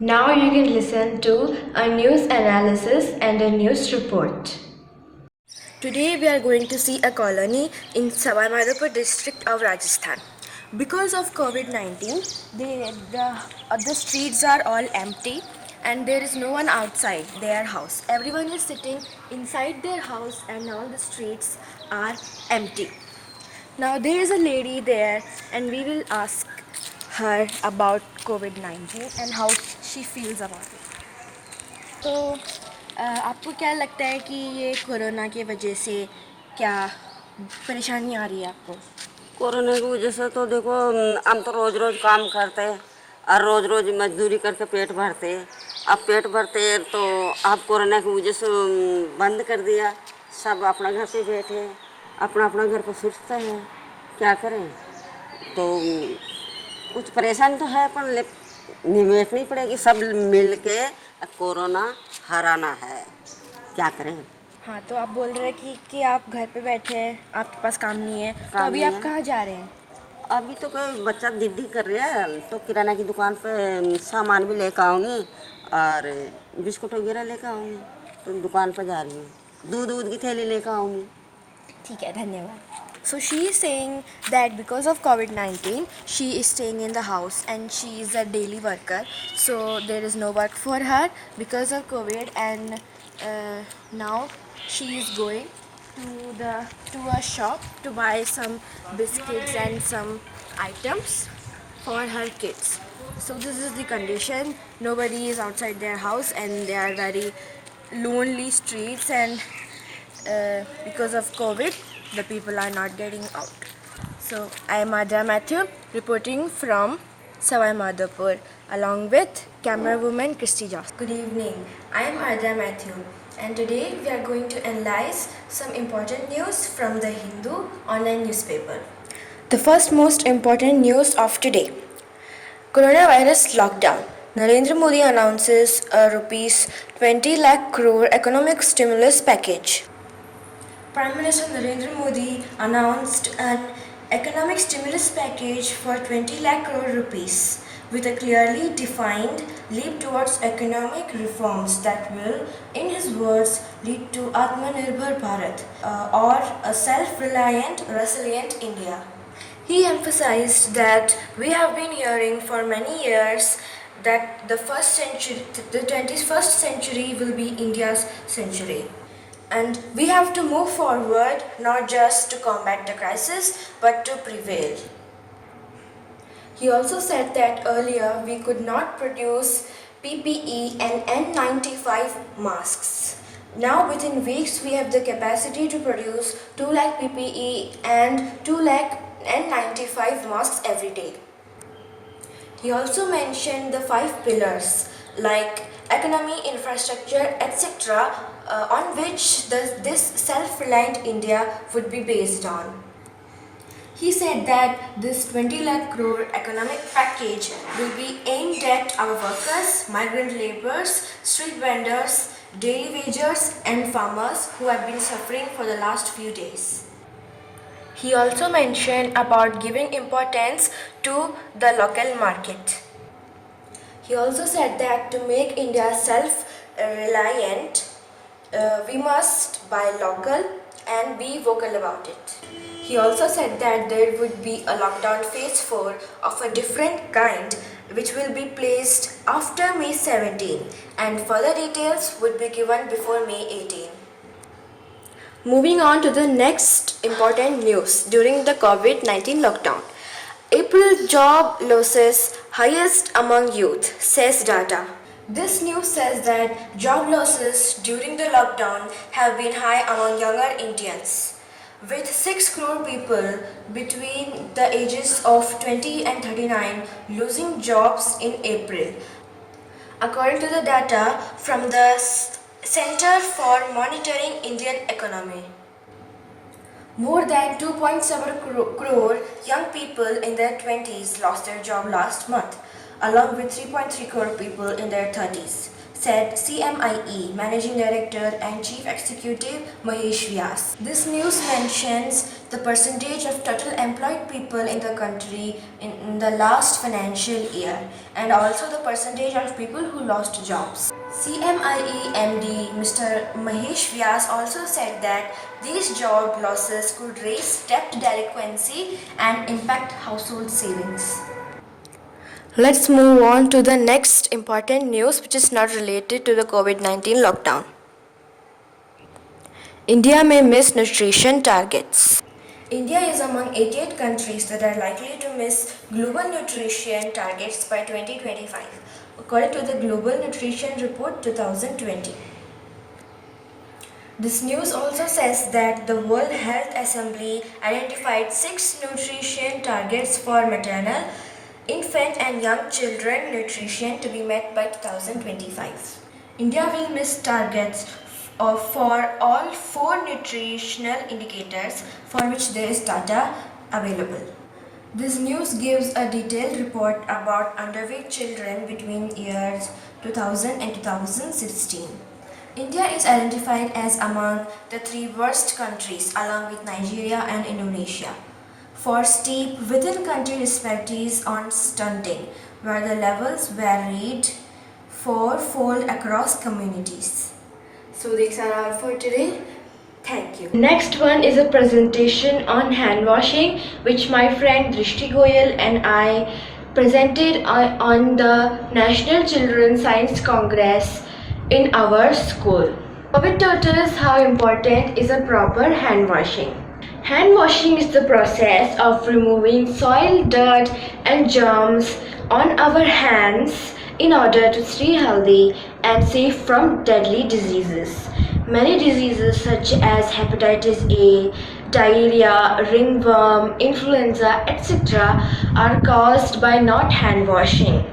Now you can listen to a news analysis and a news report. Today we are going to see a colony in Savai Madhopur district of Rajasthan. Because of COVID-19, the streets are all empty and there is no one outside their house. Everyone is sitting inside their house and all the streets are empty. Now there is a lady there and we will ask her about COVID-19 and how she feels about it. तो आपको क्या लगता है कि ये corona की वजह से क्या परेशानी आ रही है आपको? कोरोना की वजह से तो देखो हम तो रोज रोज काम करते हैं और रोज रोज मजदूरी करके पेट भरते हैं। अब पेट भरते हैं तो अब कोरोना की वजह से बंद कर दिया। सब अपना घर पे बैठे अपना अपना घर पर सुस्ते हैं, क्या करें। तो कुछ परेशान तो है पर निमेटनी पड़ेगी, सब मिल के कोरोना हराना है, क्या करें। हाँ, तो आप बोल रहे हैं कि आप घर पे बैठे हैं, आपके पास काम नहीं है, तो अभी आप कहाँ जा रहे हैं? अभी तो कोई बच्चा जिद्दी कर रहा है तो किराना की दुकान पे सामान भी लेकर आऊँगी और बिस्कुट वगैरह लेकर आऊँगी, तो दुकान पर जा रही हूँ, दूध की थैली लेकर आऊँगी। ठीक है, धन्यवाद. So she is saying that because of COVID-19, she is staying in the house and she is a daily worker. So there is no work for her because of COVID, and now she is going to a shop to buy some biscuits and some items for her kids. So this is the condition. Nobody is outside their house and they are very lonely streets, and because of COVID, the people are not getting out. So I am Adra Matthew reporting from Savai Madhopur along with camera woman Christy Joss. Good evening. I am Adra Matthew and today we are going to analyze some important news from the Hindu online newspaper. The first most important news of today: coronavirus lockdown. Narendra Modi announces a rupees 20 lakh crore economic stimulus package. Prime Minister Narendra Modi announced an economic stimulus package for 20 lakh crore rupees with a clearly defined leap towards economic reforms that will, in his words, lead to Atmanirbhar Bharat or a self-reliant, resilient India. He emphasized that we have been hearing for many years that the 21st century will be India's century. And we have to move forward not just to combat the crisis but to prevail. He also said that earlier we could not produce PPE and N95 masks. Now within weeks we have the capacity to produce 2 lakh PPE and 2 lakh N95 masks every day. He also mentioned the 5 pillars like economy, infrastructure, etc. On which this self-reliant India would be based on. He said that this 20 lakh crore economic package will be aimed at our workers, migrant laborers, street vendors, daily wagers and farmers who have been suffering for the last few days. He also mentioned about giving importance to the local market. He also said that to make India self-reliant, we must buy local and be vocal about it. He also said that there would be a lockdown phase 4 of a different kind which will be placed after May 17 and further details would be given before May 18. Moving on to the next important news during the COVID-19 lockdown. April job losses highest among youth, says data. This news says that job losses during the lockdown have been high among younger Indians, with 6 crore people between the ages of 20 and 39 losing jobs in April, according to the data from the Center for Monitoring Indian Economy. More than 2.7 crore young people in their 20s lost their job last month, along with 3.3 crore people in their 30s, said Managing Director and Chief Executive Mahesh Vyas. This news mentions the percentage of total employed people in the country in the last financial year, and also the percentage of people who lost jobs. CMIE MD Mr. Mahesh Vyas also said that these job losses could raise debt delinquency and impact household savings. Let's move on to the next important news, which is not related to the COVID-19 lockdown. India may miss nutrition targets. India is among 88 countries that are likely to miss global nutrition targets by 2025, according to the Global Nutrition Report 2020. This news also says that the World Health Assembly identified 6 nutrition targets for maternal, infant and young children nutrition to be met by 2025. India will miss targets for all 4 nutritional indicators for which there is data available. This news gives a detailed report about underweight children between years 2000 and 2016. India is identified as among the 3 worst countries along with Nigeria and Indonesia for steep within-country disparities on stunting, where the levels varied fourfold across communities. So these are all for today. Thank you. Next one is a presentation on hand washing, which my friend Drishti Goyal and I presented on the National Children's Science Congress in our school. COVID taught us how important is a proper hand washing. Hand washing is the process of removing soil, dirt and germs on our hands in order to stay healthy and safe from deadly diseases. Many diseases such as hepatitis A, diarrhea, ringworm, influenza, etc. are caused by not hand washing.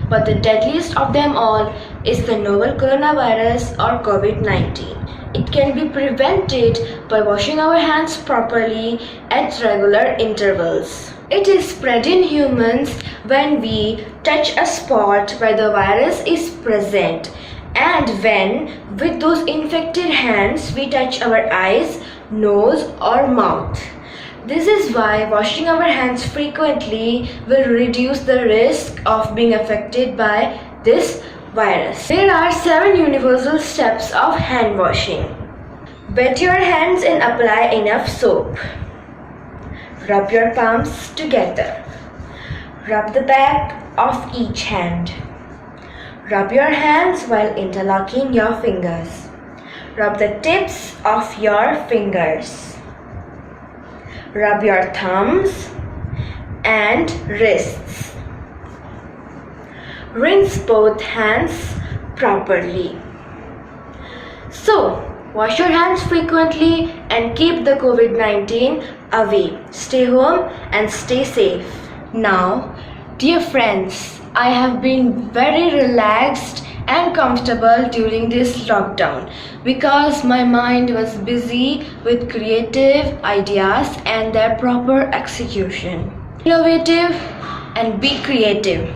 But the deadliest of them all is the novel coronavirus or COVID-19. It can be prevented by washing our hands properly at regular intervals. It is spread in humans when we touch a spot where the virus is present, and when, with those infected hands, we touch our eyes, nose or mouth. This is why washing our hands frequently will reduce the risk of being affected by this virus. There are 7 universal steps of hand washing. Wet your hands and apply enough soap. Rub your palms together. Rub the back of each hand. Rub your hands while interlocking your fingers. Rub the tips of your fingers. Rub your thumbs and wrists. Rinse both hands properly. So, wash your hands frequently and keep the COVID-19 away. Stay home and stay safe. Now, dear friends, I have been very relaxed and comfortable during this lockdown because my mind was busy with creative ideas and their proper execution. Innovative and be creative.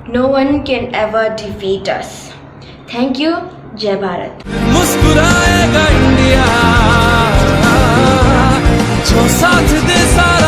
No one can ever defeat us. Thank you. Jai Bharat. मुस्कुराएगा India जो साथ दे सारा